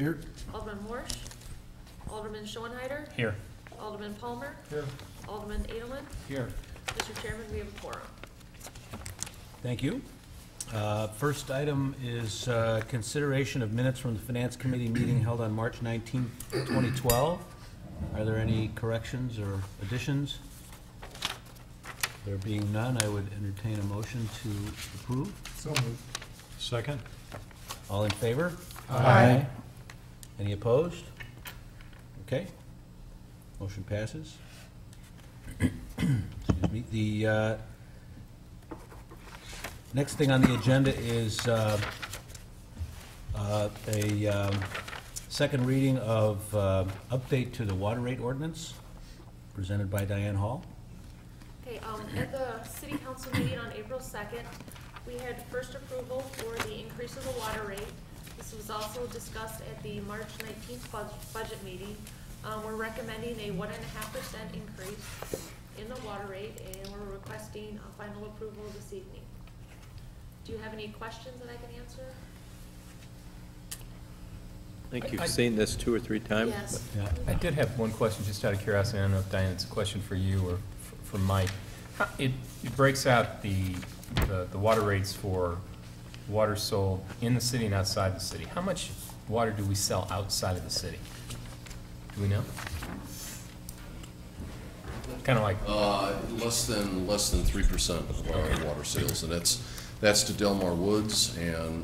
Here. Alderman Morsch. Alderman Schoenheider. Here. Alderman Palmer. Here. Alderman Adelman. Here. Mr. Chairman, we have a quorum. Thank you. First item is consideration of minutes from the Finance Committee meeting held on March 19, 2012. Are there any corrections or additions? There being none, I would entertain a motion to approve. So moved. Second. All in favor? Aye. Any opposed? Okay. Motion passes. Excuse me. The next thing on the agenda is a second reading of update to the water rate ordinance presented by Diane Hall. Okay, at the City Council meeting on April 2nd, we had first approval for the increase of the water rate. This was also discussed at the March 19th budget meeting. We're recommending a 1.5% increase in the water rate, and we're requesting a final approval this evening. Do you have any questions that I can answer? I think you've seen this 2 or 3 times. Yes. Yeah. I did have one question, just out of curiosity. I don't know if, Diane, it's a question for you or for Mike. It breaks out the water rates for water sold in the city and outside the city. How much water do we sell outside of the city? Do we know? Kind of like less than 3% of our water sales, and that's to Delmar Woods, and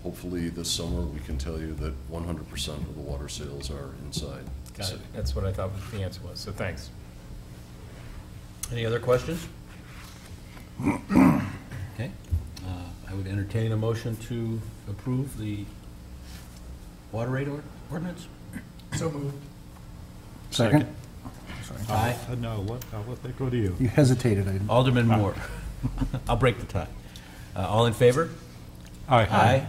hopefully this summer we can tell you that 100% of the water sales are inside the Got city. it. That's what I thought the answer was. So thanks. Any other questions? Okay. I would entertain a motion to approve the water rate ordinance. So moved. Second. Aye. No, I'll let that go to you. You hesitated. I didn't. Alderman Moore. I'll break the tie. All in favor? Aye.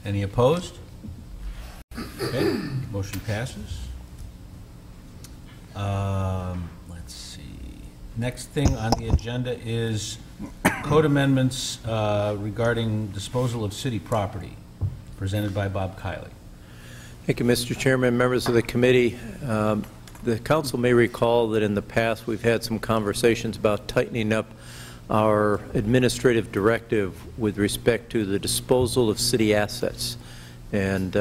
Any opposed? Okay, motion passes. Let's see. Next thing on the agenda is code amendments regarding disposal of city property, presented by Bob Kiely. Thank you, Mr. Chairman, members of the committee. The council may recall that in the past we've had some conversations about tightening up our administrative directive with respect to the disposal of city assets. And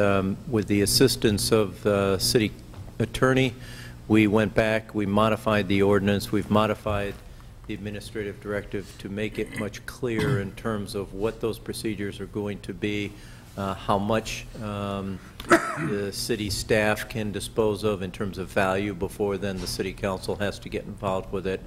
with the assistance of the city attorney, we went back, we modified the ordinance, we've modified the administrative directive to make it much clearer in terms of what those procedures are going to be, how much the city staff can dispose of in terms of value before then the city council has to get involved with it,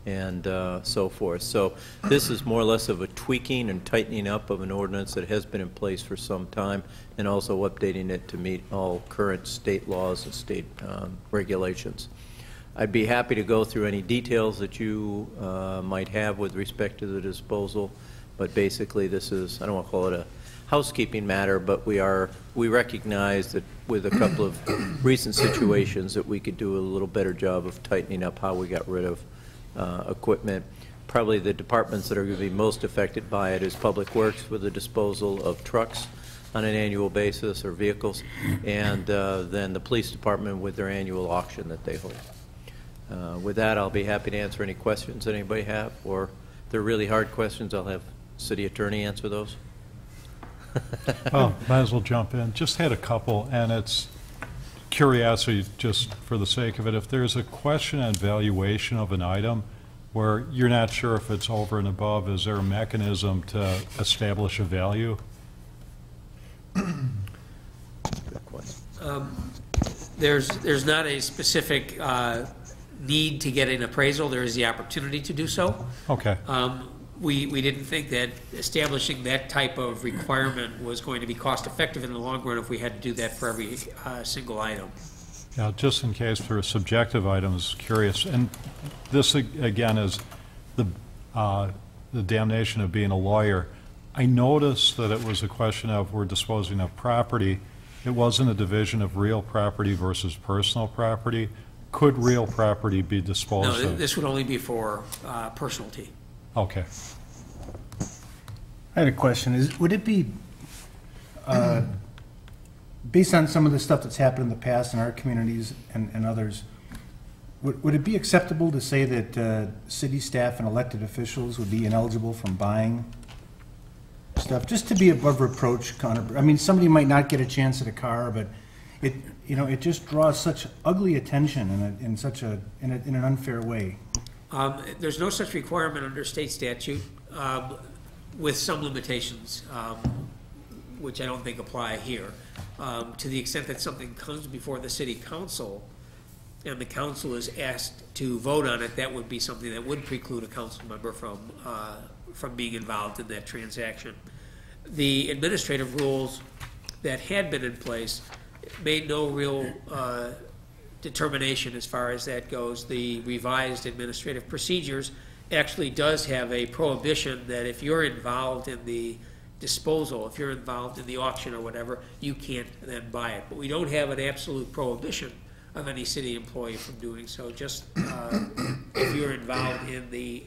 and so forth. So this is more or less of a tweaking and tightening up of an ordinance that has been in place for some time, and also updating it to meet all current state laws and state regulations. I'd be happy to go through any details that you might have with respect to the disposal, but basically this is, I don't want to call it a housekeeping matter, but we recognize that with a couple of recent situations that we could do a little better job of tightening up how we got rid of equipment. Probably the departments that are going to be most affected by it is Public Works with the disposal of trucks on an annual basis or vehicles, and then the police department with their annual auction that they hold. With that, I'll be happy to answer any questions that anybody have, or if they're really hard questions, I'll have city attorney answer those. Well, might as well jump in. Just had a couple, and it's curiosity just for the sake of it. If there's a question on valuation of an item where you're not sure if it's over and above, is there a mechanism to establish a value? Good question. There's not a specific need to get an appraisal. There is the opportunity to do so. Okay. We didn't think that establishing that type of requirement was going to be cost effective in the long run if we had to do that for every single item. Yeah, just in case for subjective items, curious. And this again is the damnation of being a lawyer. I noticed that it was a question of we're disposing of property. It wasn't a division of real property versus personal property. Could real property be disposed of? No, this would only be for personality. Okay. I had a question. Would it be based on some of the stuff that's happened in the past in our communities and others, would it be acceptable to say that city staff and elected officials would be ineligible from buying stuff, just to be above reproach? I mean, somebody might not get a chance at a car, but it just draws such ugly attention in an unfair way. There's no such requirement under state statute, with some limitations, which I don't think apply here. To the extent that something comes before the city council and the council is asked to vote on it, that would be something that would preclude a council member from being involved in that transaction. The administrative rules that had been in place made no real determination as far as that goes. The revised administrative procedures actually does have a prohibition that if you're involved in the disposal, if you're involved in the auction or whatever, you can't then buy it. But we don't have an absolute prohibition of any city employee from doing so. Just if you're involved in the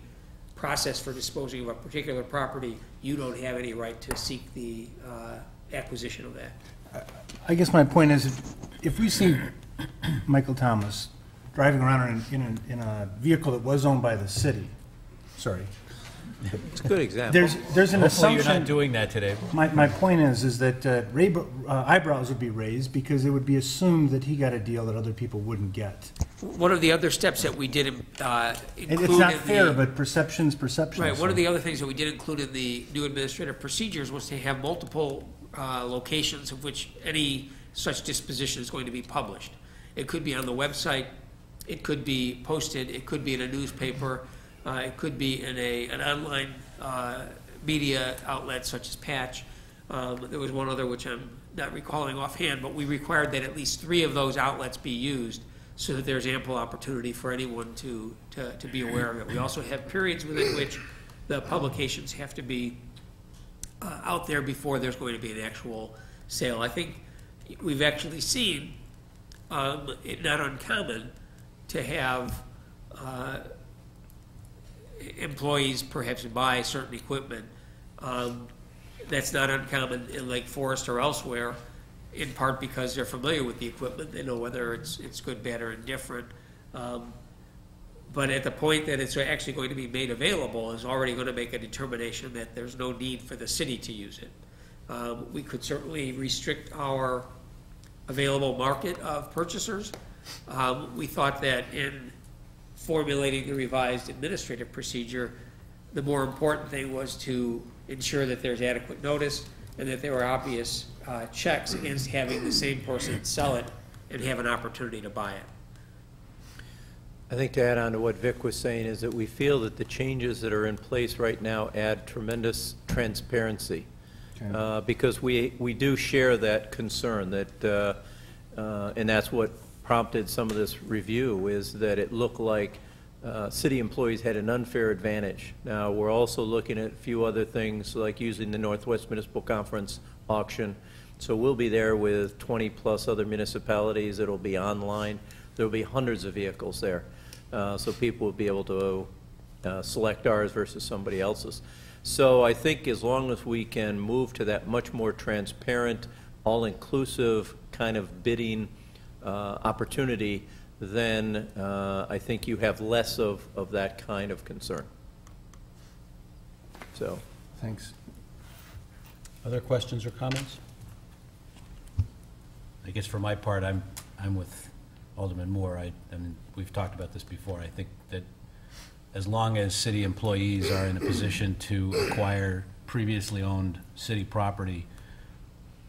process for disposing of a particular property, you don't have any right to seek the acquisition of that. I guess my point is, if we see Michael Thomas driving around in a vehicle that was owned by the city, sorry. It's a good example. There's an Hopefully assumption. you're not doing that today. My point is that eyebrows would be raised because it would be assumed that he got a deal that other people wouldn't get. One of the other steps that we did include It's not fair, but perception's perception. Right, one of the other things that we did include in the new administrative procedures was to have multiple locations of which any such disposition is going to be published. It could be on the website, it could be posted, it could be in a newspaper, it could be in an online media outlet such as Patch. There was one other which I'm not recalling offhand, but we required that at least 3 of those outlets be used so that there's ample opportunity for anyone to be aware of it. We also have periods within which the publications have to be out there before there's going to be an actual sale. I think we've actually seen it not uncommon to have employees perhaps buy certain equipment. That's not uncommon in Lake Forest or elsewhere, in part because they're familiar with the equipment. They know whether it's good, bad, or indifferent. But at the point that it's actually going to be made available is already going to make a determination that there's no need for the city to use it. We could certainly restrict our available market of purchasers. We thought that in formulating the revised administrative procedure, the more important thing was to ensure that there's adequate notice and that there were obvious checks against having the same person sell it and have an opportunity to buy it. I think to add on to what Vic was saying is that we feel that the changes that are in place right now add tremendous transparency. Okay. Because we do share that concern that, and that's what prompted some of this review, is that it looked like city employees had an unfair advantage. Now, we're also looking at a few other things, like using the Northwest Municipal Conference auction. So we'll be there with 20-plus other municipalities. It'll be online. There'll be hundreds of vehicles there. So people will be able to select ours versus somebody else's. So I think as long as we can move to that much more transparent, all-inclusive kind of bidding opportunity, then I think you have less of that kind of concern. So, Thanks. Other questions or comments? I guess for my part, I'm with Alderman Moore. I mean, we've talked about this before. I think that as long as city employees are in a position to acquire previously owned city property,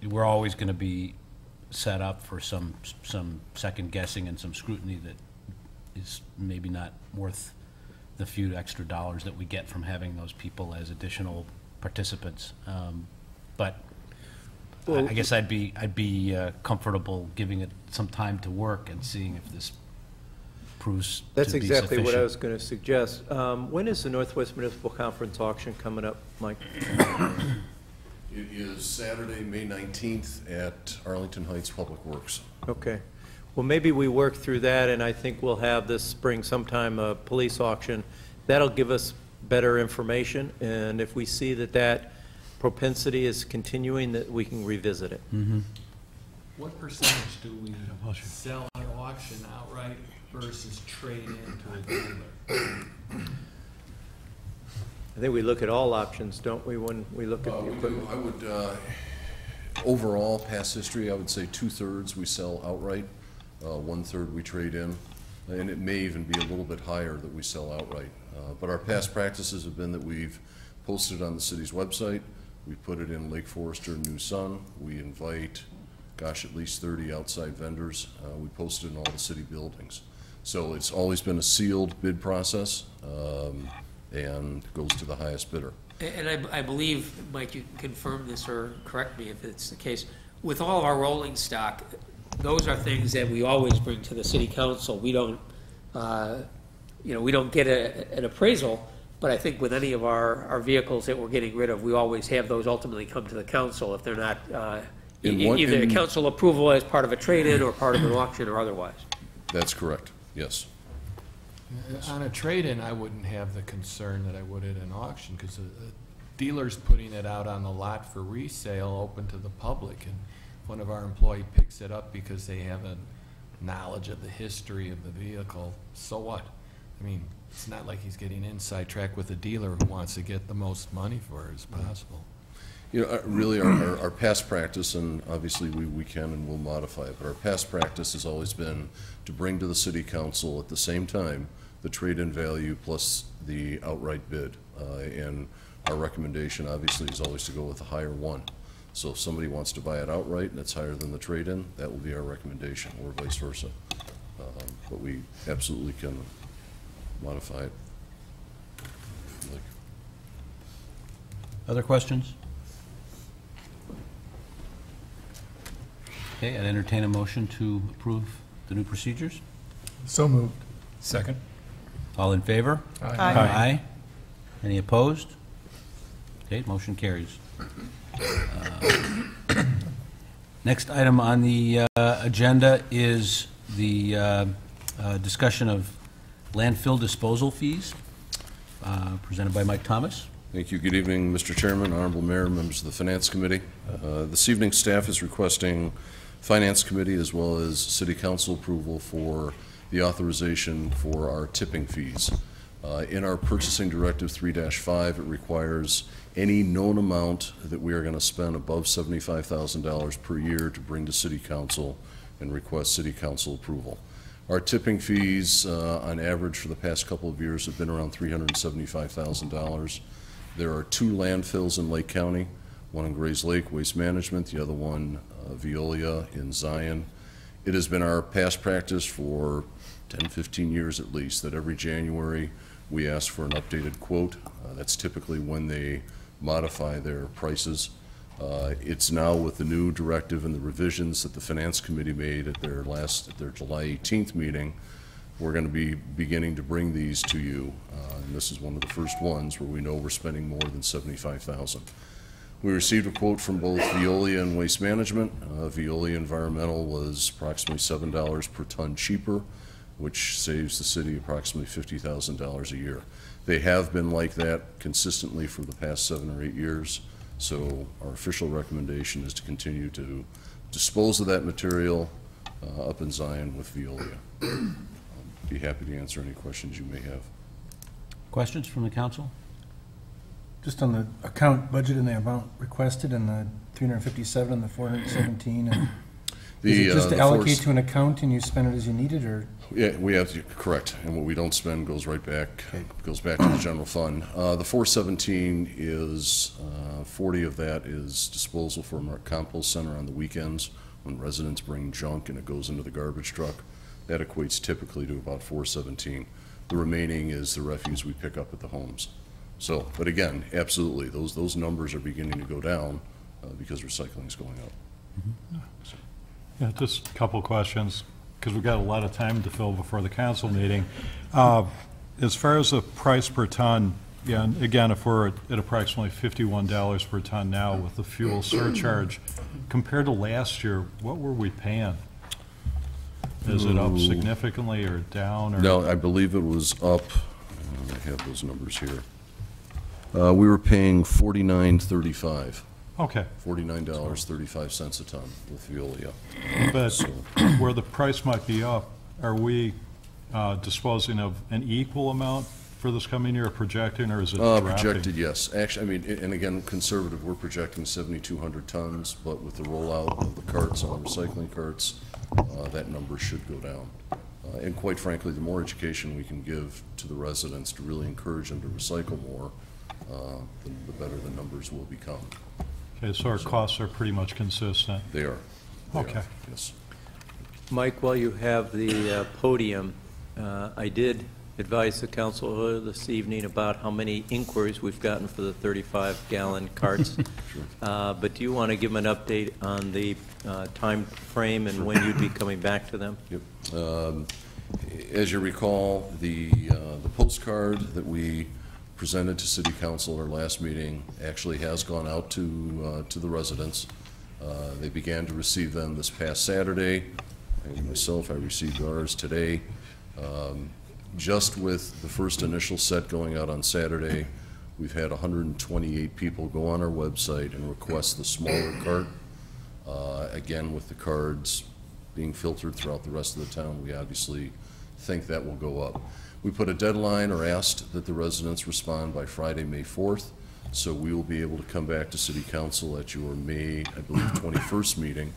we're always going to be set up for some second guessing and some scrutiny that is maybe not worth the few extra dollars that we get from having those people as additional participants. But well, I guess I'd be comfortable giving it some time to work and seeing if this proves that's to be exactly what I sufficient. was going to suggest. When is the Northwest Municipal Conference auction coming up, Mike? It is Saturday, May 19th at Arlington Heights Public Works. Okay. Well, maybe we work through that, and I think we'll have this spring sometime a police auction. That'll give us better information, and if we see that propensity is continuing, that we can revisit it. Mm-hmm. What percentage do we sell at auction outright versus trade into a dealer? I think we look at all options, don't we, when we look at the We do. equipment? I would, overall, past history, I would say 2/3 we sell outright, 1/3 we trade in, and it may even be a little bit higher that we sell outright. But our past practices have been that we've posted on the city's website, we put it in Lake Forester, New Sun, we invite, gosh, at least 30 outside vendors. We post it in all the city buildings. So it's always been a sealed bid process, and goes to the highest bidder. And I believe, Mike, you can confirm this or correct me if it's the case, with all of our rolling stock, those are things that we always bring to the city council. We don't, we don't get an appraisal, but I think with any of our vehicles that we're getting rid of, we always have those ultimately come to the council if they're not, either council approval as part of a trade-in or part of an auction or otherwise. That's correct, yes. On a trade-in, I wouldn't have the concern that I would at an auction, because a dealer's putting it out on the lot for resale, open to the public, and one of our employees picks it up because they have a knowledge of the history of the vehicle, so what? I mean, it's not like he's getting inside track with a dealer who wants to get the most money for it as possible. You know, really, our past practice, and obviously we can and will modify it, but our past practice has always been to bring to the city council at the same time the trade-in value plus the outright bid. And our recommendation, obviously, is always to go with the higher one. So if somebody wants to buy it outright and it's higher than the trade-in, that will be our recommendation, or vice versa. But we absolutely can modify it. Other questions? Okay, I'd entertain a motion to approve the new procedures. So moved. Second? All in favor? Aye. Aye. Any opposed? Okay, motion carries. Next item on the agenda is the discussion of landfill disposal fees, presented by Mike Thomas. Thank you. Good evening, Mr. Chairman, Honorable Mayor, members of the Finance Committee. This evening, staff is requesting Finance Committee as well as City Council approval for the authorization for our tipping fees. In our Purchasing Directive 3-5, it requires any known amount that we are going to spend above $75,000 per year to bring to City Council and request City Council approval. Our tipping fees, on average for the past couple of years, have been around $375,000. There are 2 landfills in Lake County, one in Grays Lake, Waste Management, the other one, Veolia in Zion. It has been our past practice for 10, 15 years at least that every January we ask for an updated quote. That's typically when they modify their prices. It's now with the new directive and the revisions that the Finance Committee made at their July 18th meeting, we're going to be beginning to bring these to you. And this is one of the first ones where we know we're spending more than $75,000. We received a quote from both Veolia and Waste Management. Veolia Environmental was approximately $7 per ton cheaper, which saves the city approximately $50,000 a year. They have been like that consistently for the past 7 or 8 years, so our official recommendation is to continue to dispose of that material up in Zion with Veolia. I'll be happy to answer any questions you may have. Questions from the council? Just on the account budget and the amount requested and the 357 and the 417, and is it just to allocate to an account and you spend it as you need it, or? Yeah, we have to, correct, and what we don't spend goes right back, goes back to the general fund. The 417 is, 40 of that is disposal from our compost center on the weekends when residents bring junk and it goes into the garbage truck. That equates typically to about 417. The remaining is the refuse we pick up at the homes. So, but again, absolutely, those numbers are beginning to go down because recycling is going up. So. Yeah, just a couple questions, because we've got a lot of time to fill before the council meeting. As far as the price per ton, yeah, and again, if we're at approximately $51 per ton now with the fuel surcharge, compared to last year, what were we paying? Is it up significantly or down? Or? No, I believe it was up. I have those numbers here. We were paying $49.35. Okay, $49.35 a ton with Veolia. but where the price might be up, are we disposing of an equal amount for this coming year, projecting, or is it dropping? Projected, yes. Actually, I mean, and again, conservative, we're projecting 7,200 tons, but with the rollout of the carts and the recycling carts, that number should go down. And quite frankly, the more education we can give to the residents to really encourage them to recycle more, the better the numbers will become. Okay, so our costs are pretty much consistent. They are. They Okay. are, yes. Mike, while you have the podium, I did advise the council this evening about how many inquiries we've gotten for the 35-gallon carts. But do you want to give them an update on the time frame and when you'd be coming back to them? Yep. As you recall, the postcard that we presented to City Council at our last meeting actually has gone out to the residents. They began to receive them this past Saturday. And myself, I received ours today. Just with the first initial set going out on Saturday, we've had 128 people go on our website and request the smaller cart. Again, with the cards being filtered throughout the rest of the town, we obviously think that will go up. We put a deadline or asked that the residents respond by Friday, May 4th, so we will be able to come back to City Council at your May, I believe, 21st meeting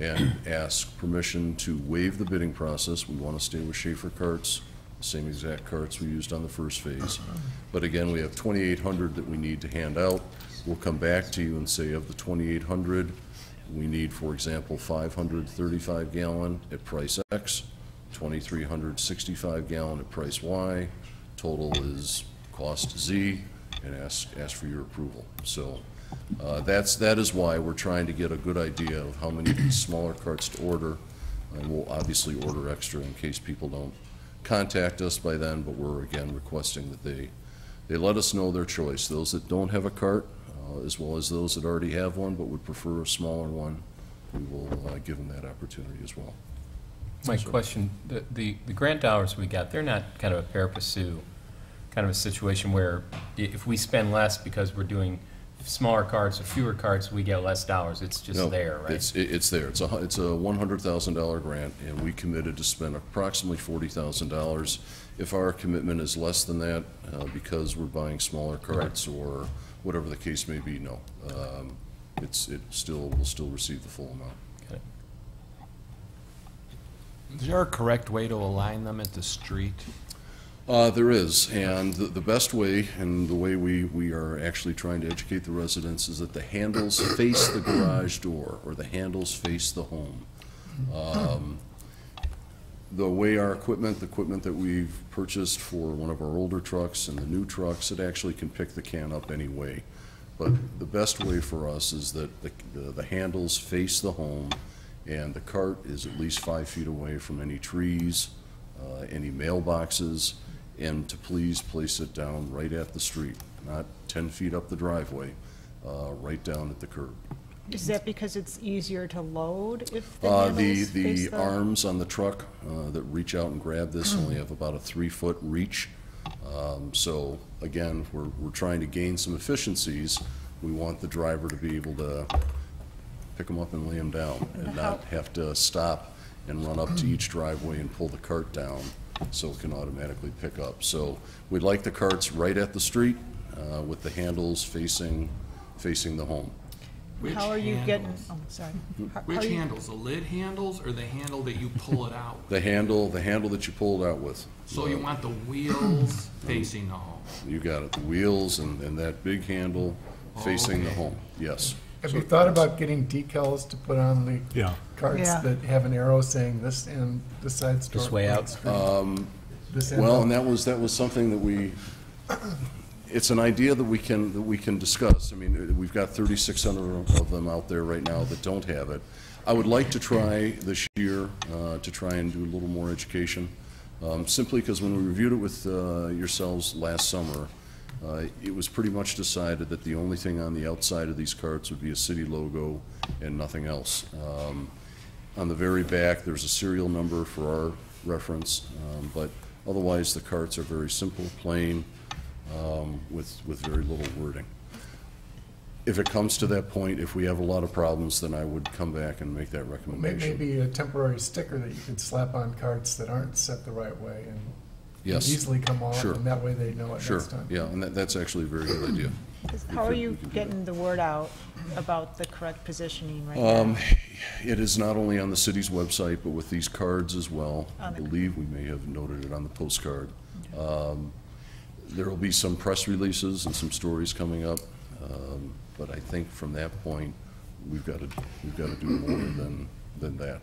and ask permission to waive the bidding process. We want to stay with Schaefer carts, the same exact carts we used on the first phase. But again, we have 2,800 that we need to hand out. We'll come back to you and say of the 2,800, we need, for example, 535-gallon at price X, 2,365-gallon at price Y. Total is cost Z, and ask for your approval. So that is why we're trying to get a good idea of how many of these smaller carts to order, and we'll obviously order extra in case people don't contact us by then, but we're again requesting that they let us know their choice. Those that don't have a cart, as well as those that already have one but would prefer a smaller one, we will give them that opportunity as well. My question, the grant dollars we got, they're not kind of a pari passu, kind of a situation where if we spend less because we're doing smaller carts or fewer carts, we get less dollars. It's just No, there, right? It's there. It's a $100,000 grant, and we committed to spend approximately $40,000. If our commitment is less than that, because we're buying smaller carts or whatever the case may be, no. We'll still receive the full amount. Okay. Is there a correct way to align them at the street? There is, and the best way, and the way we are actually trying to educate the residents, is that the handles face the garage door, or the handles face the home. The way our equipment, the equipment that we've purchased for one of our older trucks and the new trucks, it actually can pick the can up any way. But the best way for us is that the handles face the home, and the cart is at least 5 feet away from any trees, any mailboxes, and to please place it down right at the street, not 10 feet up the driveway, right down at the curb. Is that because it's easier to load if the handles face The arms on the truck that reach out and grab this only have about a 3-foot reach. So again, we're trying to gain some efficiencies. We want the driver to be able to pick them up and lay them down and not have to stop and run up to each driveway and pull the cart down so it can automatically pick up. So we'd like the carts right at the street with the handles facing the home. How are you getting, oh, sorry. Which handles, the lid handles or the handle that you pull it out? The handle that you pull it out with. So you want the wheels facing the home? You got it, the wheels and that big handle facing the home, yes. Have you thought about getting decals to put on the Yeah. carts Yeah. that have an arrow saying this end, this side store? This way out. This end Well, out? and that was something that it's an idea that we can discuss. I mean, we've got 3,600 of them out there right now that don't have it. I would like to try this year to try and do a little more education, simply because when we reviewed it with yourselves last summer, it was pretty much decided that the only thing on the outside of these carts would be a city logo and nothing else. On the very back, there's a serial number for our reference, but otherwise the carts are very simple, plain, with very little wording. If it comes to that point, if we have a lot of problems, then I would come back and make that recommendation. Maybe a temporary sticker that you could slap on carts that aren't set the right way and Yes. easily come off, Sure. and that way they know it Sure, next time. yeah, and that's actually a very good idea. How are you getting the word out about the correct positioning right now? It is not only on the city's website, but with these cards as well. I On the- believe we may have noted it on the postcard. There will be some press releases and some stories coming up, but I think from that point, we've got to do more than that.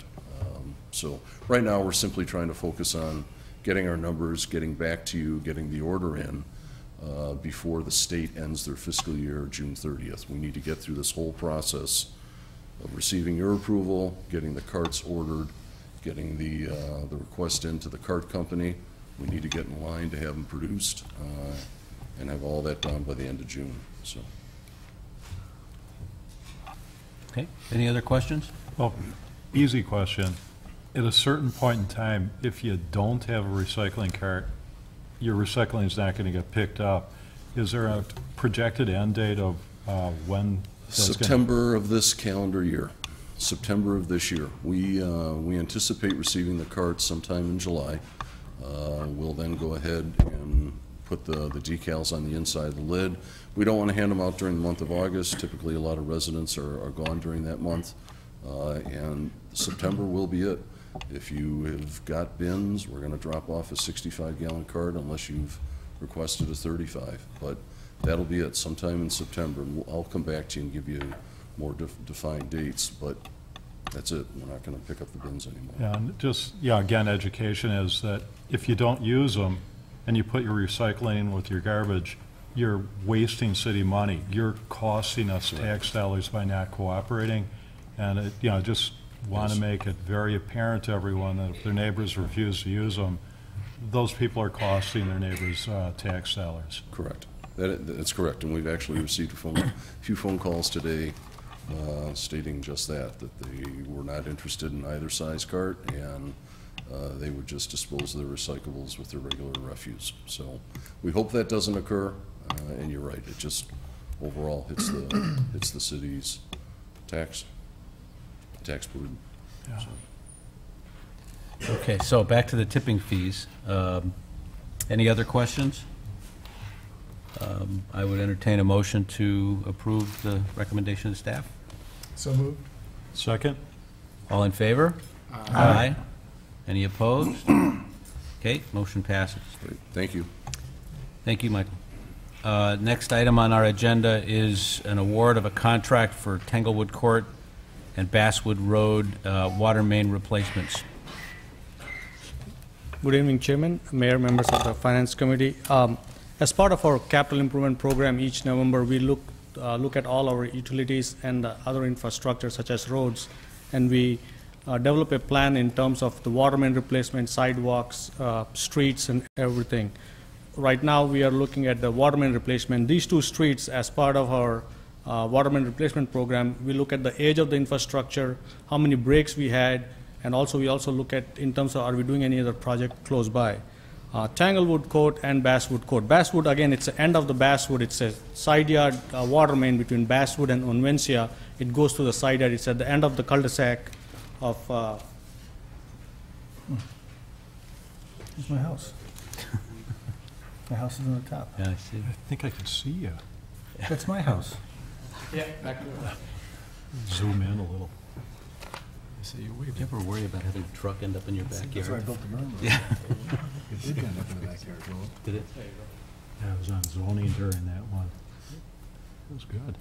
So right now, we're simply trying to focus on getting our numbers, getting back to you, getting the order in before the state ends their fiscal year, June 30th. We need to get through this whole process of receiving your approval, getting the carts ordered, getting the request into the cart company. We need to get in line to have them produced and have all that done by the end of June, so. Okay, any other questions? Well, easy question. At a certain point in time, if you don't have a recycling cart, your recycling is not going to get picked up. Is there a projected end date of when? September of this calendar year, September of this year. We anticipate receiving the carts sometime in July. We'll then go ahead and put the decals on the inside of the lid. We don't want to hand them out during the month of August. Typically, a lot of residents are gone during that month. And September will be it. If you have got bins, we're going to drop off a 65-gallon cart unless you've requested a 35. But that'll be it sometime in September. I'll come back to you and give you more defined dates, but that's it. We're not going to pick up the bins anymore. Yeah, and just, yeah, again, education is that if you don't use them and you put your recycling with your garbage, you're wasting city money. You're costing us tax dollars by not cooperating. And, it, you know, just want to make it very apparent to everyone that if their neighbors refuse to use them, those people are costing their neighbors tax dollars. Correct. That's correct. And we've actually received a few phone calls today stating just that they were not interested in either size cart, and they would just dispose of their recyclables with their regular refuse. So we hope that doesn't occur, and you're right, it just overall hits the city's tax burden. Yeah. So. Okay, so back to the tipping fees. Any other questions? I would entertain a motion to approve the recommendation of staff. So moved. Second? All in favor? Aye. Any opposed? Okay, motion passes. Great. Thank you. Thank you, Michael. Next item on our agenda is an award of a contract for Tanglewood Court and Basswood Road water main replacements. Good evening, Chairman, Mayor, members of the Finance Committee. As part of our capital improvement program, each November we look at all our utilities and other infrastructure such as roads, and we develop a plan in terms of the water main replacement, sidewalks, streets, and everything. Right now, we are looking at the water main replacement. These two streets, as part of our water main replacement program, we look at the age of the infrastructure, how many breaks we had, and also we also look at in terms of are we doing any other project close by. Tanglewood Court and Basswood Court. Basswood, again, it's the end of the Basswood. It's a side yard water main between Basswood and Onvencia. It goes to the side yard. It's at the end of the cul-de-sac of... Here's my house. My house is on the top. Yeah, I see. I think I can see you. That's my house. Yeah, back there. Zoom in a little. So you ever worry about having a truck end up in your backyard? That's where I built the room. Yeah. It did end up in the backyard. Did it? Yeah, I was on zoning during that one. It was good.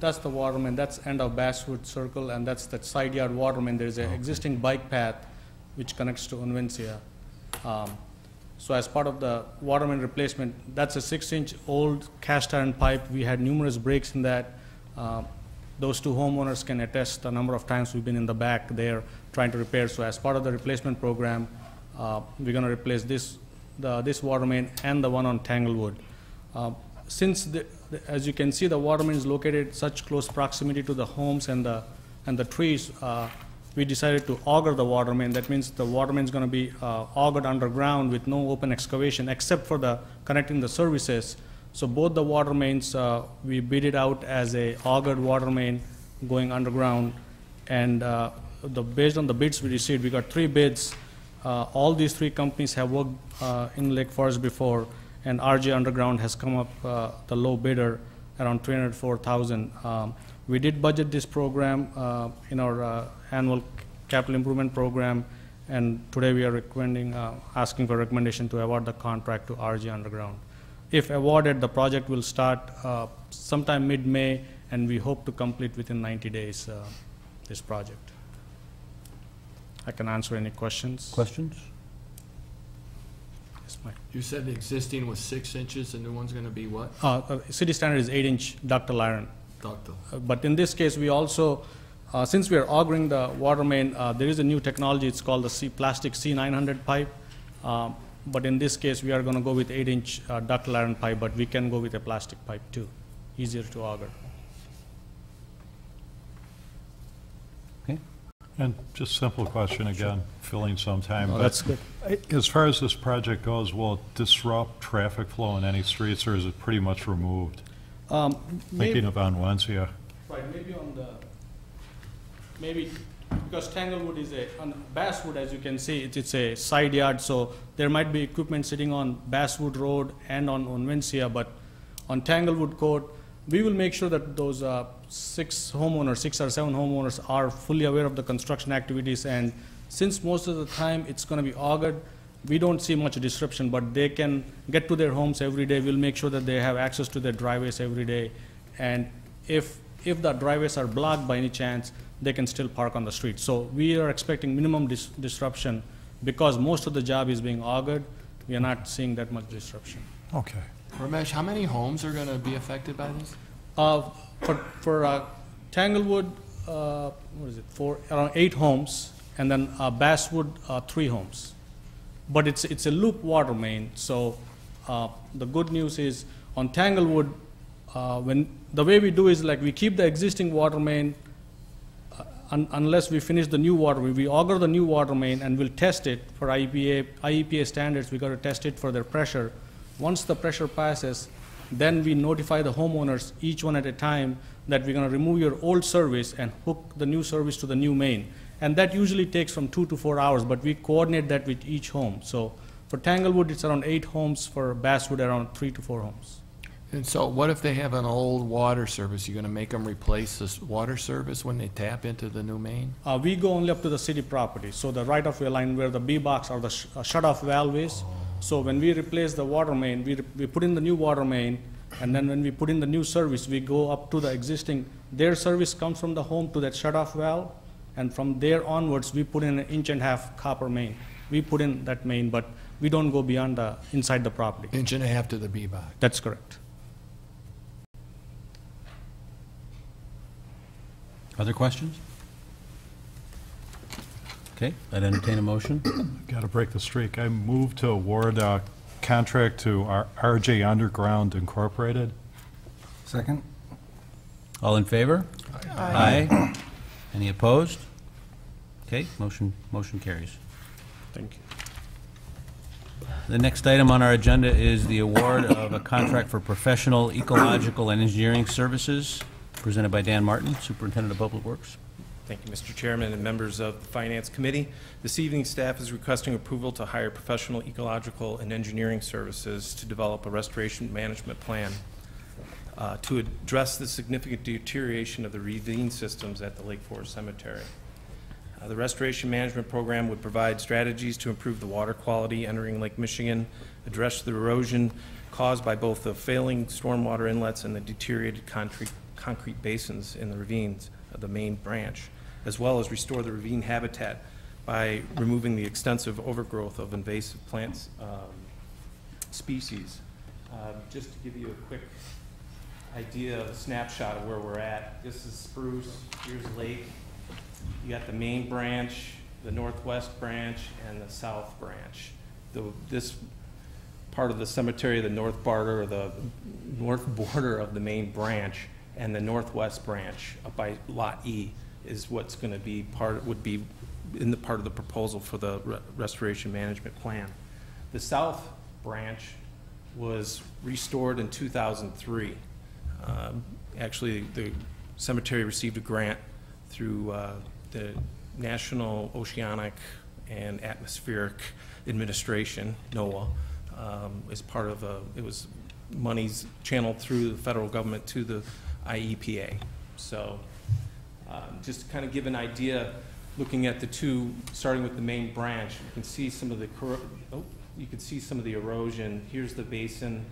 That's the water main. That's end of Basswood Circle, and that's that side yard water main. There's an existing bike path which connects to Onvencia. So as part of the water main replacement, that's a 6-inch old cast iron pipe. We had numerous breaks in that. Those two homeowners can attest the number of times we've been in the back there trying to repair. So as part of the replacement program, we're going to replace this water main and the one on Tanglewood. Since as you can see, the water main is located in such close proximity to the homes and the trees, we decided to auger the water main. That means the water main is going to be augered underground with no open excavation except for the connecting the services. So both the water mains, we bid it out as a augered water main going underground. And based on the bids we received, we got 3 bids. All these 3 companies have worked in Lake Forest before, and RJ Underground has come up the low bidder around $304,000. We did budget this program in our annual capital improvement program, and today we are recommending, asking for recommendation to award the contract to RJ Underground. If awarded, the project will start sometime mid-May, and we hope to complete within 90 days this project. I can answer any questions. Questions? Yes, Mike. You said the existing was 6 inches, the new one's gonna be what? City standard is 8-inch ductile iron. Ductile. But in this case, we also, since we are augering the water main, there is a new technology, it's called the plastic C900 pipe. But in this case, we are going to go with 8-inch ductile iron pipe, but we can go with a plastic pipe too, easier to auger. Okay. And just simple question again, filling some time. Oh, but that's good. As far as this project goes, will it disrupt traffic flow in any streets, or is it pretty much removed? Thinking of on Valencia. Right, maybe on the, maybe, because Tanglewood is on Basswood, as you can see, it's a side yard, so there might be equipment sitting on Basswood Road and on Valencia, but on Tanglewood Court, we will make sure that those 6 or 7 homeowners are fully aware of the construction activities, and since most of the time it's going to be augered, we don't see much disruption, but they can get to their homes every day. We'll make sure that they have access to their driveways every day, and if the driveways are blocked by any chance, they can still park on the street. So we are expecting minimum disruption because most of the job is being augered. We are not seeing that much disruption. Okay. Ramesh, how many homes are gonna be affected by this? For Tanglewood, around 8 homes, and then Basswood, 3 homes. But it's a loop water main, so the good news is on Tanglewood, the way we do is like we keep the existing water main unless we finish the new water main. We auger the new water main and we'll test it for IEPA standards. We got to test it for their pressure. Once the pressure passes, then we notify the homeowners, each one at a time, that we're going to remove your old service and hook the new service to the new main. And that usually takes from 2 to 4 hours, but we coordinate that with each home. So for Tanglewood, it's around 8 homes. For Basswood, around 3 to 4 homes. And so what if they have an old water service? You're gonna make them replace this water service when they tap into the new main? We go only up to the city property. So the right-of-way line where the B-box or the shut-off valve is. So when we replace the water main, we put in the new water main, and then when we put in the new service, we go up to the existing. Their service comes from the home to that shut-off valve, and from there onwards, we put in an 1.5-inch copper main. We put in that main, but we don't go beyond inside the property. 1.5 inches to the B-box. That's correct. Other questions? Okay, I'd entertain a motion. Got to break the streak. I move to award a contract to RJ Underground Incorporated. Second? All in favor? Aye. Any opposed? Okay, motion carries. Thank you. The next item on our agenda is the award of a contract for professional ecological and engineering services, presented by Dan Martin, Superintendent of Public Works. Thank you, Mr. Chairman and members of the Finance Committee. This evening, staff is requesting approval to hire professional ecological and engineering services to develop a restoration management plan to address the significant deterioration of the ravine systems at the Lake Forest Cemetery. The restoration management program would provide strategies to improve the water quality entering Lake Michigan, address the erosion caused by both the failing stormwater inlets and the deteriorated concrete basins in the ravines of the main branch, as well as restore the ravine habitat by removing the extensive overgrowth of invasive plants species. Just to give you a quick idea, a snapshot of where we're at. This is spruce, here's lake. You got the main branch, the northwest branch, and the south branch. This part of the cemetery, the north border of the main branch, and the northwest branch up by Lot E is what's going to be would be in the part of the proposal for the restoration management plan. The south branch was restored in 2003. Actually, the cemetery received a grant through the National Oceanic and Atmospheric Administration, NOAA, as part of it was monies channeled through the federal government to the IEPA. So just to kind of give an idea, looking at the two, starting with the main branch, you can see some of the erosion. Here's the basin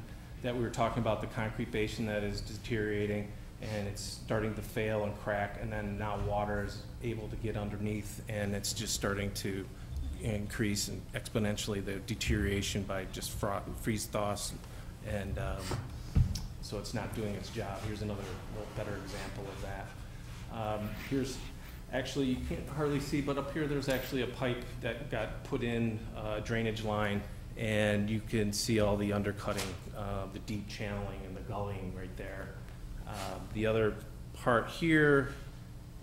that we were talking about, the concrete basin that is deteriorating, and it's starting to fail and crack, and then now water is able to get underneath, and it's just starting to increase and exponentially the deterioration by just freeze thaws, and so it's not doing its job. Here's another better example of that. Here's actually, you can't hardly see, but up here there's actually a pipe that got put in a drainage line, and you can see all the undercutting, the deep channeling and the gullying right there. The other part here,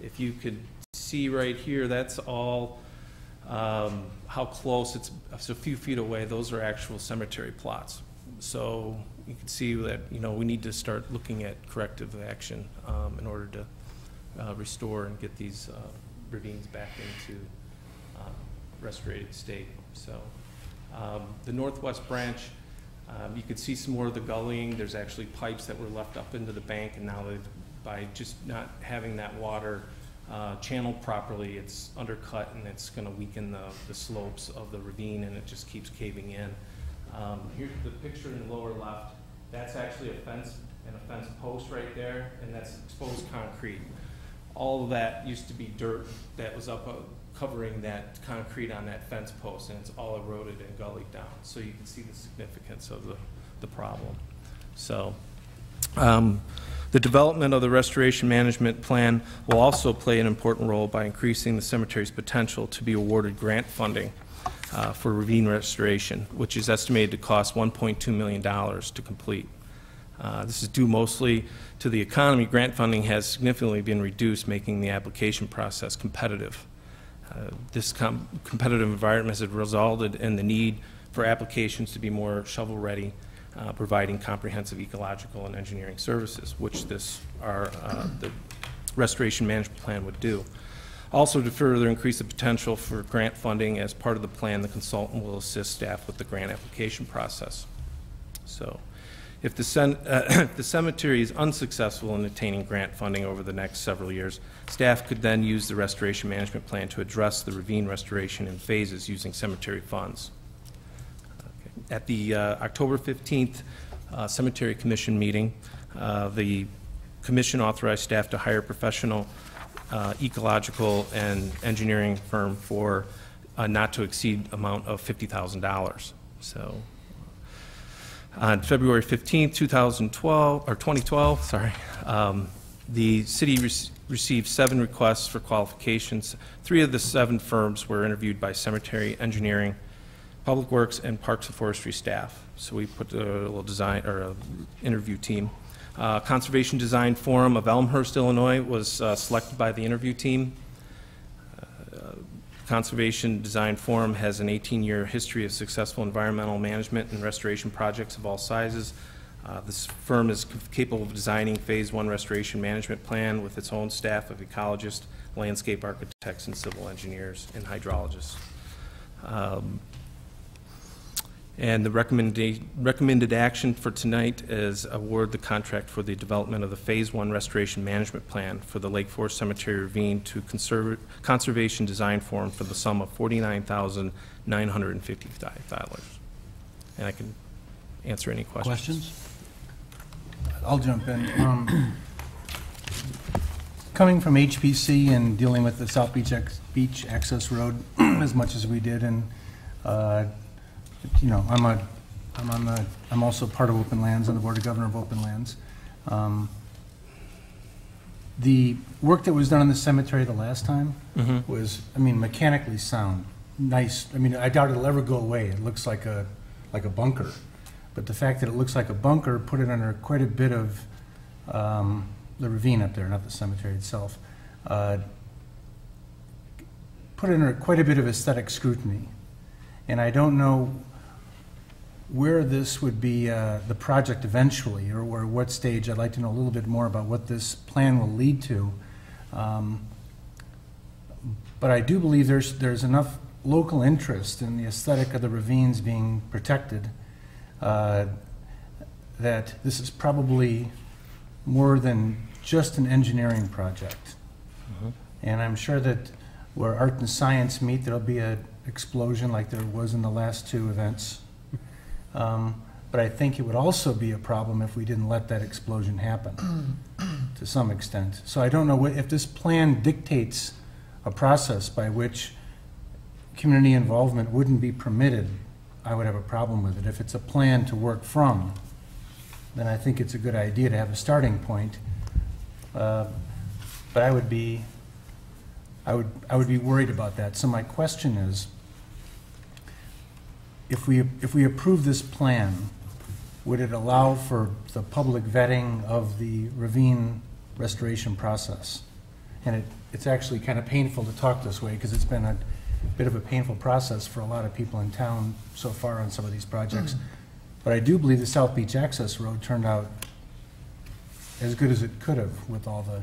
if you could see right here, that's all how close it's a few feet away. Those are actual cemetery plots. So you can see that, you know, we need to start looking at corrective action in order to restore and get these ravines back into restorated state. So the northwest branch, you could see some more of the gullying. There's actually pipes that were left up into the bank, and now by just not having that water channeled properly, it's undercut, and it's going to weaken the slopes of the ravine, and it just keeps caving in. Here's the picture in the lower left. That's actually a fence and a fence post right there, and that's exposed concrete. All of that used to be dirt that was up covering that concrete on that fence post, and it's all eroded and gullied down. So you can see the significance of the problem. So the development of the restoration management plan will also play an important role by increasing the cemetery's potential to be awarded grant funding for ravine restoration, which is estimated to cost $1.2 million to complete. This is due mostly to the economy. Grant funding has significantly been reduced, making the application process competitive. This competitive environment has resulted in the need for applications to be more shovel-ready, providing comprehensive ecological and engineering services, which the restoration management plan would do. Also, to further increase the potential for grant funding, as part of the plan, the consultant will assist staff with the grant application process. So, if the cemetery is unsuccessful in attaining grant funding over the next several years, staff could then use the restoration management plan to address the ravine restoration in phases using cemetery funds. Okay. At the October 15th Cemetery Commission meeting, the Commission authorized staff to hire a professional ecological and engineering firm for a not to exceed amount of $50,000. So, on February 15th, 2012, sorry, the city received 7 requests for qualifications. 3 of the 7 firms were interviewed by cemetery, engineering, public works, and parks and forestry staff. So we put a little design or a interview team. Conservation Design Forum of Elmhurst, Illinois was selected by the interview team. Conservation Design Forum has an 18-year history of successful environmental management and restoration projects of all sizes. This firm is capable of designing Phase 1 restoration management plan with its own staff of ecologists, landscape architects, and civil engineers and hydrologists. And the recommended action for tonight is award the contract for the development of the Phase 1 restoration management plan for the Lake Forest Cemetery Ravine to Conservation Design Forum for the sum of $49,955. And I can answer any questions. Questions? I'll jump in. Coming from HPC and dealing with the South Beach Access Road as much as we did, and you know, I'm also part of Open Lands on the Board of Governors of Open Lands. The work that was done in the cemetery the last time was, I mean, mechanically sound, nice. I mean, I doubt it'll ever go away. It looks like a bunker, but the fact that it looks like a bunker put it under quite a bit of the ravine up there, not the cemetery itself. put under quite a bit of aesthetic scrutiny. And I don't know where this would be the project eventually, or what stage. I'd like to know a little bit more about what this plan will lead to. But I do believe there's enough local interest in the aesthetic of the ravines being protected that this is probably more than just an engineering project. And I'm sure that where art and science meet, there'll be an explosion like there was in the last two events. But I think it would also be a problem if we didn't let that explosion happen to some extent. So I don't know if this plan dictates a process by which community involvement wouldn't be permitted. I would have a problem with it. If it's a plan to work from, then I think it's a good idea to have a starting point. But I would be worried about that. So my question is, if we approve this plan, would it allow for the public vetting of the ravine restoration process? And it's actually kind of painful to talk this way because it's been a bit of a painful process for a lot of people in town so far on some of these projects. But I do believe the South Beach Access Road turned out as good as it could have with all the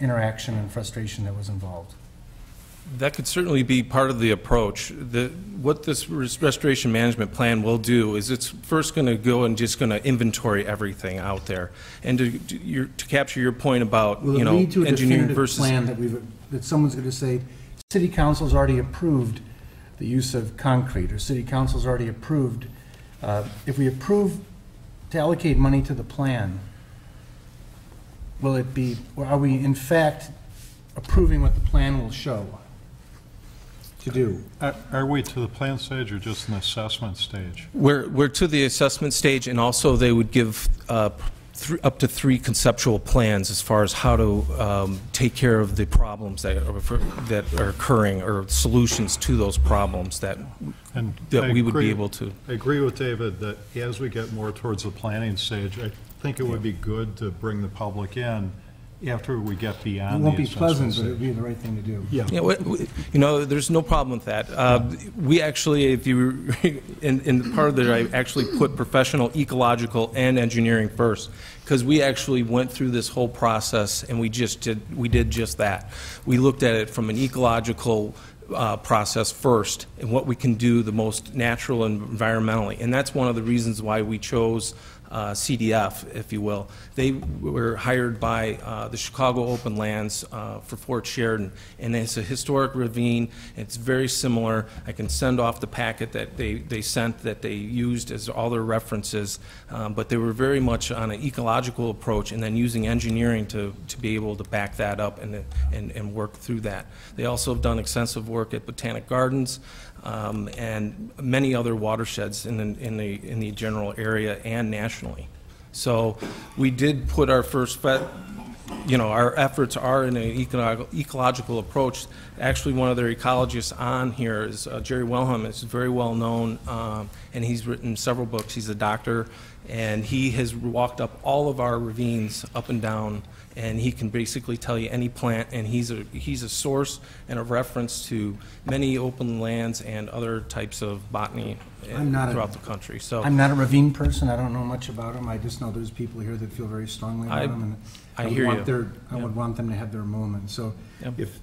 interaction and frustration that was involved. That could certainly be part of the approach. What this restoration management plan will do is it's first going to go and just going to inventory everything out there. And to capture your point about, will you know, lead to a engineering definitive versus plan that someone's going to say, City Council's already approved the use of concrete, or City Council's already approved. If we approve to allocate money to the plan, will it be, or are we in fact approving what the plan will show to do? Are we to the plan stage or just an assessment stage? We're to the assessment stage, and also they would give up to 3 conceptual plans as far as how to take care of the problems that are occurring, or solutions to those problems that we would be able to. I agree with David that as we get more towards the planning stage, I think it would be good to bring the public in after we get beyond the It won't be assessment pleasant, but stage. it would be the right thing to do. Yeah. You know, there's no problem with that. We actually, if you, in part of it, I actually put professional, ecological, and engineering first, because we actually went through this whole process and we did just that. We looked at it from an ecological process first, and what we can do the most natural and environmentally. And that's one of the reasons why we chose CDF, if you will. They were hired by the Chicago Open Lands for Fort Sheridan, and it's a historic ravine. It's very similar. I can send off the packet that they sent that they used as all their references, but they were very much on an ecological approach, and then using engineering to be able to back that up and work through that. They also have done extensive work at Botanic Gardens, and many other watersheds in the general area and nationally. So we did put our first our efforts are in an ecological approach. Actually, one of their ecologists on here is Jerry Wellham. Is very well known, and he's written several books. He's a doctor, and he has walked up all of our ravines up and down, and he can basically tell you any plant, and he's a source and a reference to many open lands and other types of botany throughout the country. So I'm not a ravine person. I don't know much about them. I just know there's people here that feel very strongly about them, and I hear you. I would want them to have their moment. So if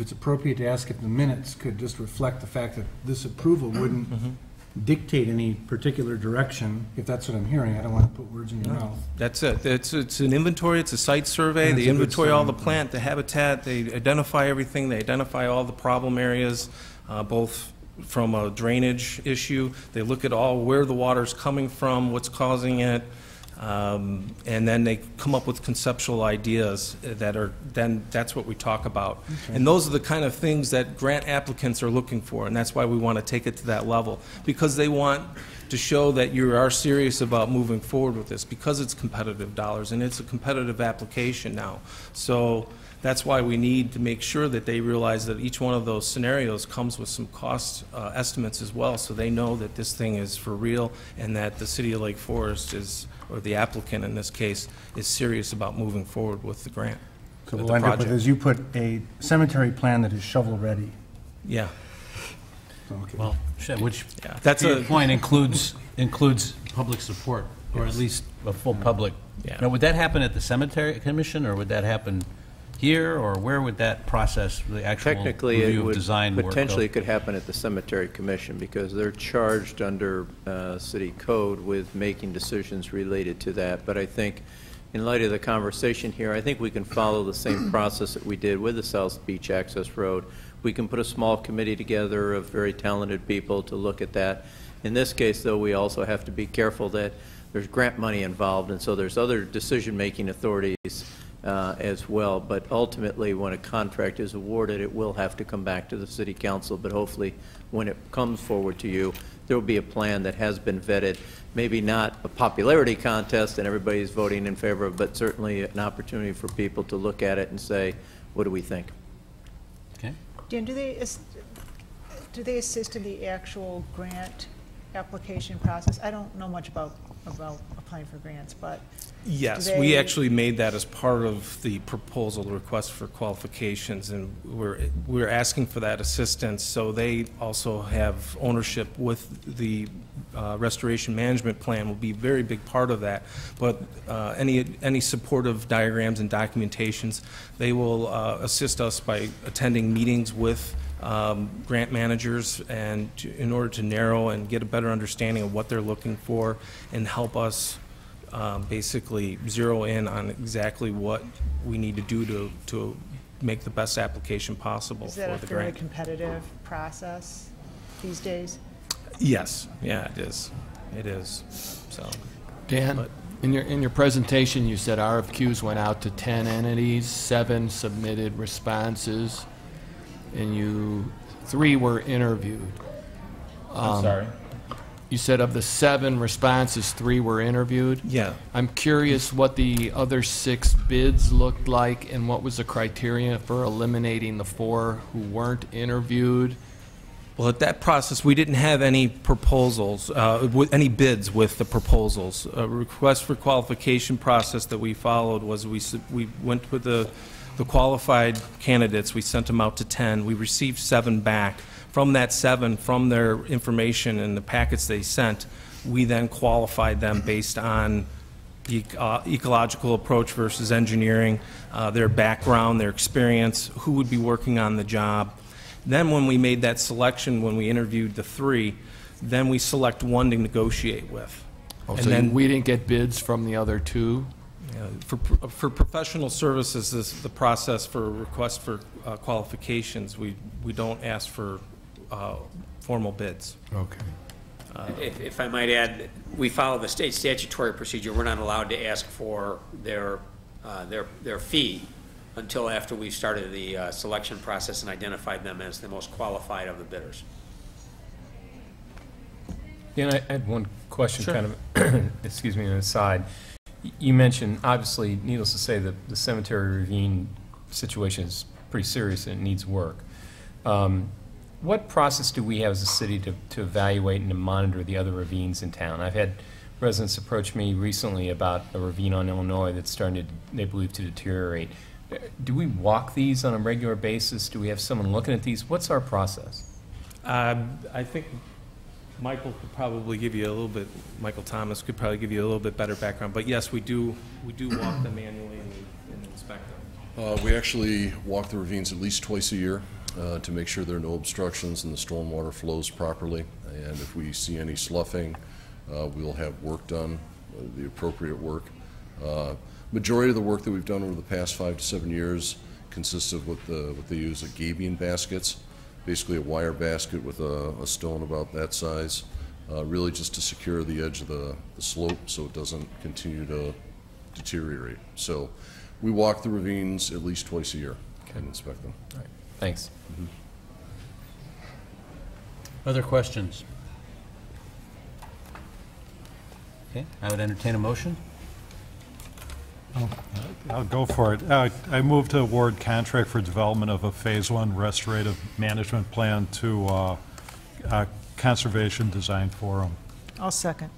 it's appropriate to ask if the minutes could just reflect the fact that this approval wouldn't dictate any particular direction, if that's what I'm hearing. I don't want to put words in your mouth. That's it. It's an inventory. It's a site survey. They inventory all the plant, the habitat. They identify everything. They identify all the problem areas, both from a drainage issue. They look at all where the water's coming from, what's causing it, and then they come up with conceptual ideas that's what we talk about. Okay. And those are the kind of things that grant applicants are looking for, and that's why we want to take it to that level, because they want to show that you are serious about moving forward with this, because it's competitive dollars and it's a competitive application now. So that's why we need to make sure that they realize that each one of those scenarios comes with some cost estimates as well, so they know that this thing is for real and that the City of Lake Forest is, or the applicant in this case, is serious about moving forward with the grant. So we'll end up with, as you put, a cemetery plan that is shovel-ready. Yeah. Well, which, Yeah. That's to your a point, includes public support, or at least a full public. Yeah. Now, would that happen at the cemetery commission, or would that happen here, or where would that process, the actual Technically, it review of would, design work go? potentially it could happen at the cemetery commission, because they're charged under city code with making decisions related to that. But I think, in light of the conversation here, I think we can follow the same process that we did with the South Beach Access Road. We can put a small committee together of very talented people to look at that. In this case, though, we also have to be careful that there's grant money involved, and so there's other decision-making authorities as well. But ultimately, when a contract is awarded, it will have to come back to the city council. But hopefully, when it comes forward to you, there will be a plan that has been vetted. Maybe not a popularity contest and everybody's voting in favor of, but certainly an opportunity for people to look at it and say, what do we think? Okay. Dan, do they assist in the actual grant application process? I don't know much about applying for grants, but Yes, we actually made that as part of the proposal, the request for qualifications, and we're asking for that assistance, so they also have ownership with the restoration management plan will be a very big part of that. But any supportive diagrams and documentations, they will assist us by attending meetings with grant managers and in order to narrow and get a better understanding of what they're looking for and help us basically zero in on exactly what we need to do to make the best application possible for the grant. Is that a fairly competitive process these days? Yes, yeah, it is. It is. So, Dan, in your presentation, you said RFQs went out to 10 entities, 7 submitted responses, and 3 were interviewed. I'm sorry? You said of the 7 responses, 3 were interviewed? Yeah. I'm curious what the other 6 bids looked like and what was the criteria for eliminating the 4 who weren't interviewed? Well, at that process, we didn't have any proposals, any bids with the proposals. A request for qualification process that we followed was we went with the qualified candidates. We sent them out to 10. We received 7 back. From that 7, from their information and the packets they sent, we then qualified them based on the ecological approach versus engineering, their background, their experience, who would be working on the job. Then when we made that selection, when we interviewed the 3, then we select 1 to negotiate with. Oh, and so then we didn't get bids from the other 2? For professional services, the process for requests for qualifications, we don't ask for formal bids. Okay. If I might add, we follow the state statutory procedure. We're not allowed to ask for their fee until after we've started the selection process and identified them as the most qualified of the bidders. Yeah, I had one question, Sure. kind of, excuse me, an aside. You mentioned, obviously, needless to say, that the cemetery ravine situation is pretty serious and it needs work. What process do we have as a city to evaluate and to monitor the other ravines in town? I've had residents approach me recently about a ravine on Illinois that's starting to, they believe, to deteriorate. Do we walk these on a regular basis? Do we have someone looking at these? What's our process? I think Michael could probably give you a little bit, Michael Thomas could probably give you a little bit better background, but yes, we do walk them annually and inspect them. We actually walk the ravines at least twice a year to make sure there are no obstructions and the stormwater flows properly. And if we see any sloughing, we'll have work done, the appropriate work. Majority of the work that we've done over the past 5 to 7 years consists of what they use, gabion baskets, basically a wire basket with a stone about that size, really just to secure the edge of the slope so it doesn't continue to deteriorate. So we walk the ravines at least twice a year and inspect them. All right. Thanks. Mm-hmm. Other questions? Okay, I would entertain a motion. I'll go for it. I move to award contract for development of a Phase 1 restorative management plan to Conservation Design Forum. I'll second.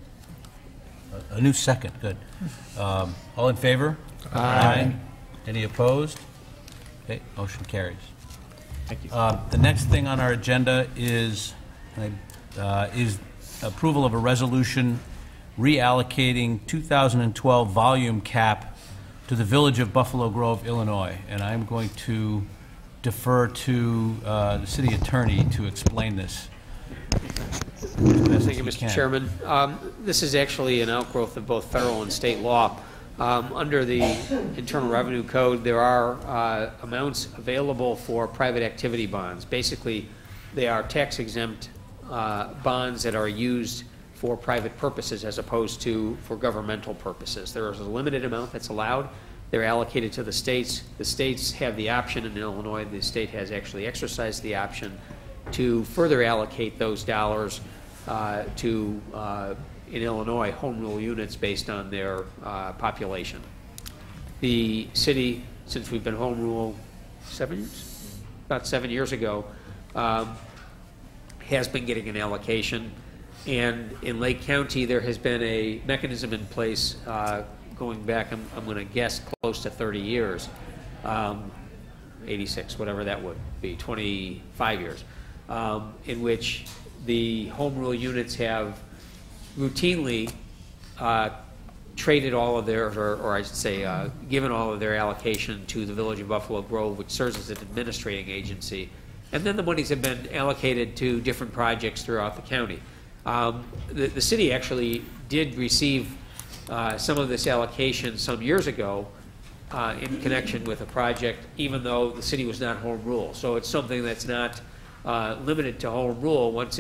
A new second, good. All in favor? Aye. Any opposed? Okay, motion carries. Thank you. The next thing on our agenda is approval of a resolution reallocating 2012 volume cap to the Village of Buffalo Grove, Illinois. And I'm going to defer to the city attorney to explain this. Thank you, Mr. Chairman. This is actually an outgrowth of both federal and state law. Under the Internal Revenue Code, there are amounts available for private activity bonds. Basically, they are tax-exempt bonds that are used for private purposes as opposed to for governmental purposes. There is a limited amount that's allowed. They're allocated to the states. The states have the option in Illinois. The state has actually exercised the option to further allocate those dollars to, in Illinois, home rule units based on their population. The city, since we've been home rule about 7 years ago, has been getting an allocation. And in Lake County, there has been a mechanism in place going back, I'm going to guess, close to 30 years, 86, whatever that would be, 25 years, in which the home rule units have routinely traded all of their, or I should say, given all of their allocation to the Village of Buffalo Grove, which serves as an administrating agency. And then the monies have been allocated to different projects throughout the county. The city actually did receive some of this allocation some years ago in connection with a project, even though the city was not home rule. So it's something that's not limited to home rule once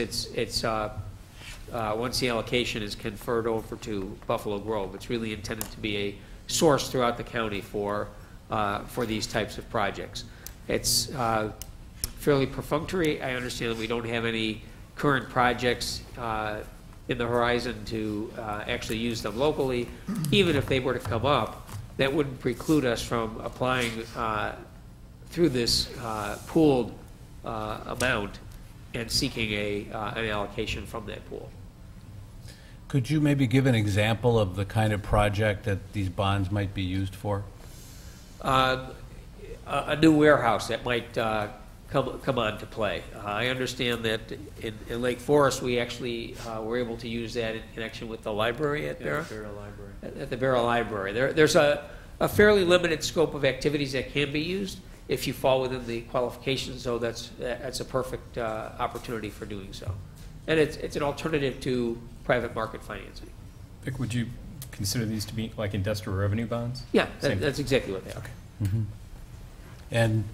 once the allocation is conferred over to Buffalo Grove. It's really intended to be a source throughout the county for these types of projects. It's fairly perfunctory. I understand that we don't have any current projects in the horizon to actually use them locally. Even if they were to come up, that wouldn't preclude us from applying through this pooled amount and seeking an allocation from that pool. Could you maybe give an example of the kind of project that these bonds might be used for? A new warehouse that might come on to play. I understand that in Lake Forest, we actually were able to use that in connection with the library at Barrow. At the Barrow Library. There's a fairly limited scope of activities that can be used if you fall within the qualifications, so that's a perfect opportunity for doing so. And it's an alternative to private market financing. Vic, would you consider these to be like industrial revenue bonds? Yeah, that's exactly what they are. Okay. Mm-hmm. And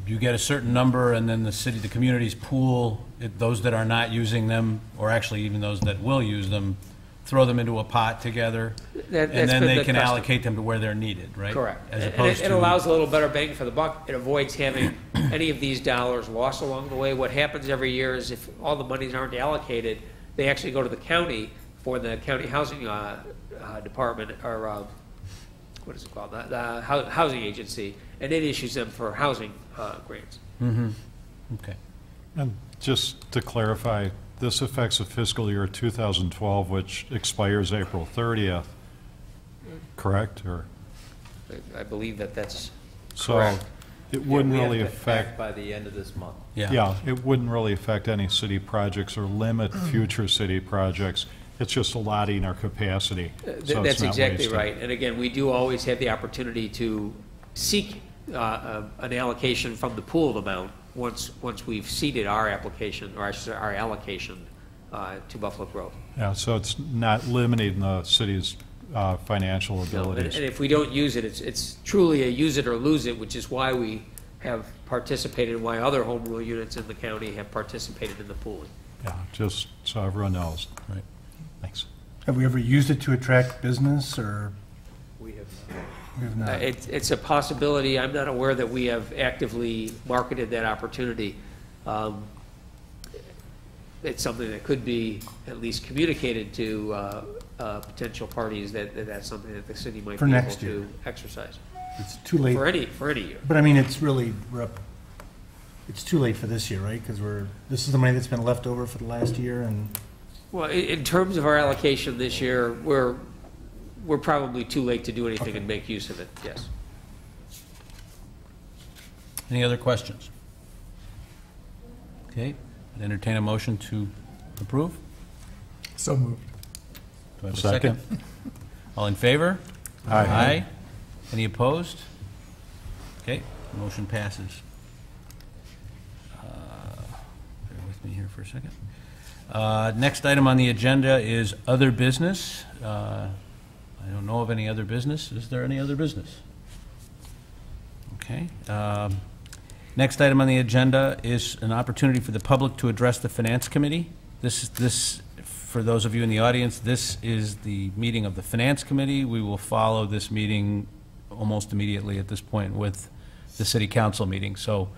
you get a certain number, and then the communities pool those that are not using them, or actually even those that will use them, throw them into a pot together, and then they can allocate them to where they're needed, right? Correct. As opposed it allows a little better bang for the buck. It avoids having any of these dollars lost along the way. What happens every year is if all the monies aren't allocated, they actually go to the county for the county housing department, or what is it called? The housing agency, and it issues them for housing grants. Mm-hmm. Okay. And just to clarify, this affects the fiscal year 2012, which expires April 30th, correct? Or I believe that's so correct. It wouldn't really We have to affect. act by the end of this month. Yeah, it wouldn't really affect any city projects or limit future city projects. It's just allotting our capacity. So it's That's not exactly wasted. right. And again, we do always have the opportunity to seek an allocation from the pooled amount once we've seeded our application, or I should say our allocation to Buffalo Grove. Yeah, so it's not limiting the city's financial No, abilities. and if we don't use it, it's truly a use it or lose it, which is why we have participated, and why other home rule units in the county have participated in the pooling. Yeah, just so everyone knows. Right. Thanks. Have we ever used it to attract business, or? We have We have not. It's a possibility. I'm not aware that we have actively marketed that opportunity. It's something that could be at least communicated to potential parties that's something that the city might For be able next year. to exercise. It's too late. For any year. But I mean, it's really, it's too late for this year, right? Because this is the money that's been left over for the last year, and Well, in terms of our allocation this year, we're probably too late to do anything and make use of it, yes. Any other questions? Okay, I'd entertain a motion to approve. So moved. Do I have a Second. second? All in favor? Aye. Any opposed? Okay, motion passes. Bear with me here for a second. Next item on the agenda is other business. I don't know of any other business. Is there any other business? Okay. Next item on the agenda is an opportunity for the public to address the Finance Committee. This, for those of you in the audience, this is the meeting of the Finance Committee. We will follow this meeting almost immediately at this point with the City Council meeting. So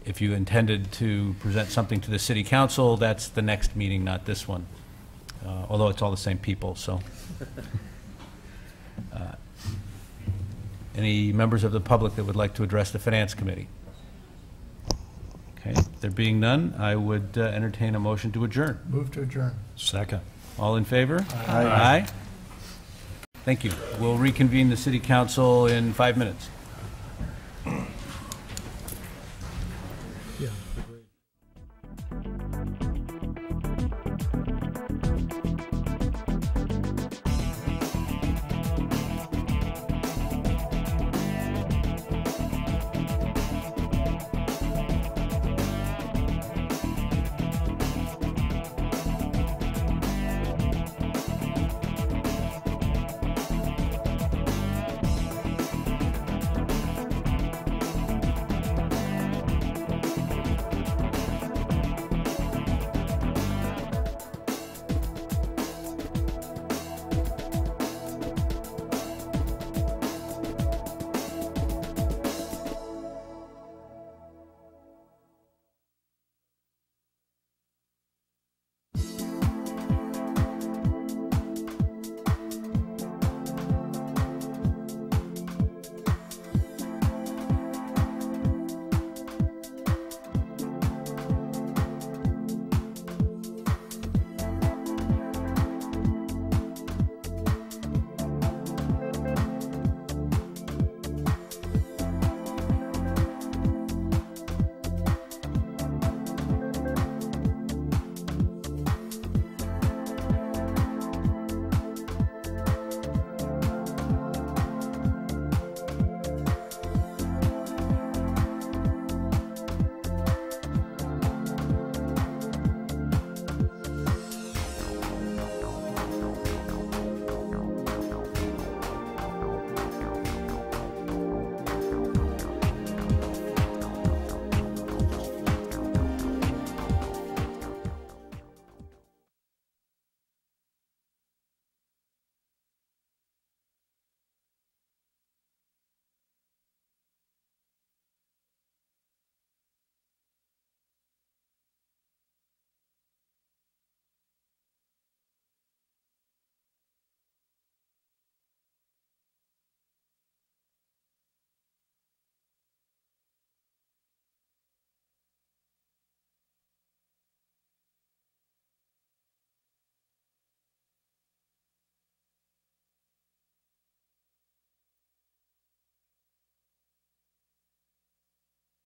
if you intended to present something to the City Council, that's the next meeting, not this one, although it's all the same people, so. Any members of the public that would like to address the Finance Committee? Okay, there being none, I would entertain a motion to adjourn. Move to adjourn. Second. All in favor? Aye. Thank you. We'll reconvene the City Council in 5 minutes.